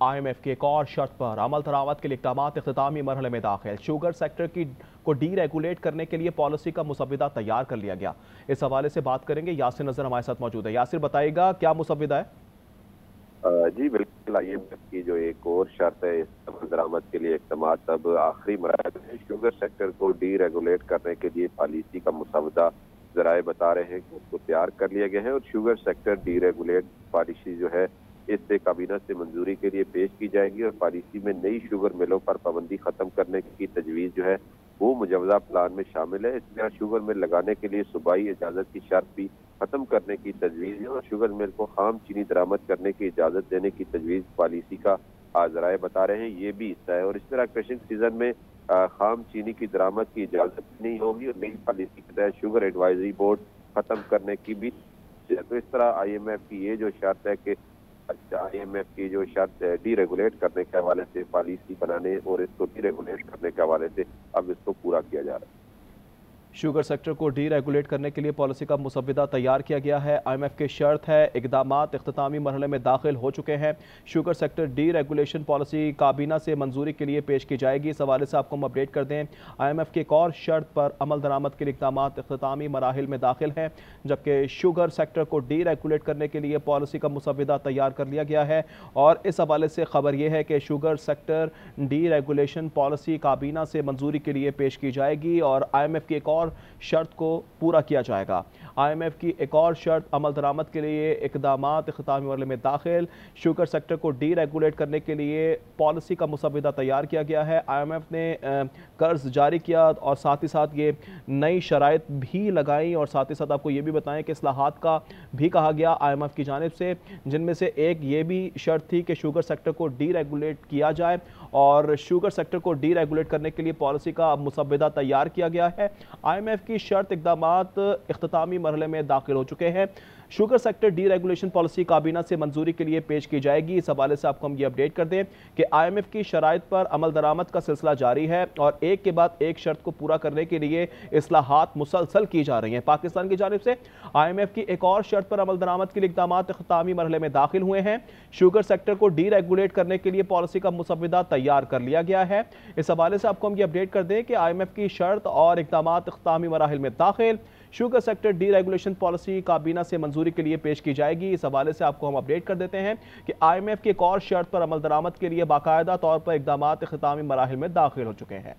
IMF की एक और शर्त पर अमल दरामद के लिए इक़दामात इख्तितामी मरहले में दाखिल। शुगर सेक्टर को डी रेगुलेट करने के लिए पॉलिसी का मुसव्विदा तैयार कर लिया गया। इस हवाले से बात करेंगे, यासिर नजर हमारे साथ मौजूद है। यासिर, बताइएगा क्या मुसव्विदा है? जी बिल्कुल, IMF की जो एक और शर्त है इस अमल दरामद के लिए इक़दामात अब आखिरी मरहले में। शुगर सेक्टर को डी रेगुलेट करने के लिए पॉलिसी का मुसव्विदा ज़राए बता रहे हैं कि उसको तैयार कर लिया गया है और sugar sector D regulate policy जो है इससे काबीना से मंजूरी के लिए पेश की जाएगी और पॉलिसी में नई शुगर मिलों पर पाबंदी खत्म करने की तजवीज़ जो है वो मुजवजा प्लान में शामिल है। इस तरह शुगर मिल लगाने के लिए सूबाई इजाज़त की शर्त भी खत्म करने की तजवीज़ है और शुगर मिल को खाम चीनी दरामद करने की इजाज़त देने की तजवीज़ पॉलिसी का ज़राए बता रहे हैं, ये भी हिस्सा है। और इस तरह क्रशिंग सीजन में खाम चीनी की दरामद की इजाज़त नहीं होगी और नई पॉलिसी के तहत शुगर एडवाइजरी बोर्ड खत्म करने की भी। तो इस तरह IMF की ये जो शर्त है कि IMF की जो शर्त है डी रेगुलेट करने के हवाले से पॉलिसी बनाने और इसको डी रेगुलेट करने के हवाले से अब इसको पूरा किया जा रहा है। शुगर सेक्टर को डी रेगुलेट करने के लिए पॉलिसी का मुसव्विदा तैयार किया गया है। IMF की शर्त है, इक़दामात इख्तितामी मरहले में दाखिल हो चुके हैं। Sugar sector D regulation policy काबीना से मंजूरी के लिए पेश की जाएगी। इस हवाले से आपको हम अपडेट कर दें, IMF की एक और शर्त पर अमल दरामद के लिए इक़दामात इख्तितामी मराहिल में दाखिल हैं, जबकि शुगर सेक्टर को डी रेगुलेट करने के लिए पॉलिसी का मुसव्विदा तैयार कर लिया गया है। और इस हवाले से खबर यह है कि sugar sector D regulation policy काबीना से मंजूरी के लिए पेश की जाएगी और IMF की एक और शर्त को पूरा किया जाएगा। IMF की एक और शर्त अमल दरामद के लिए इक़दामात इख्तितामी मरहले में दाखिल। शुगर सेक्टर को डी रेगुलेट करने के लिए पॉलिसी का मुसव्विदा तैयार किया गया है। IMF ने कर्ज जारी किया और साथ ही साथ ये नई शराइत भी लगाई और साथ ही साथ आपको ये भी बताएं कि इस्लाहात का भी कहा गया IMF की जानिब से, जिनमें से एक ये भी शर्त थी कि शुगर सेक्टर को डी रेगुलेट किया जाए और शुगर सेक्टर को डी रेगुलेट करने के लिए पॉलिसी का मुसव्विदा तैयार किया गया है। IMF की शर्त इक़दामात इख्तितामी मरहले में दाखिल हो चुके हैं। Sugar sector D regulation policy काबीना से मंजूरी के लिए पेश की जाएगी। इस हवाले से आपको हम ये अपडेट कर दें कि IMF की शराइत पर अमल दरामद का सिलसिला जारी है और एक के बाद एक शर्त को पूरा करने के लिए इस्लाहात मुसलसल की जा रही हैं। पाकिस्तान की जानिब से IMF की एक और शर्त पर अमल दरामद के लिए इक़दामात इख्तितामी मरहले में दाखिल हुए हैं। शुगर सेक्टर को डी रेगुलेट करने के लिए पॉलिसी का मुसव्विदा तैयार कर लिया गया है। इस हवाले से आपको हम ये अपडेट कर दें कि IMF की शर्त और इक़दामात इख्तितामी मराहिल में दाखिल। Sugar sector D regulation policy काबीना से मंजूरी के लिए पेश की जाएगी। इस हवाले से आपको हम अपडेट कर देते हैं कि IMF की एक और शर्त पर अमल दरामद के लिए बाकायदा तौर पर इक़दामात इख्तितामी मराहिल में दाखिल हो चुके हैं।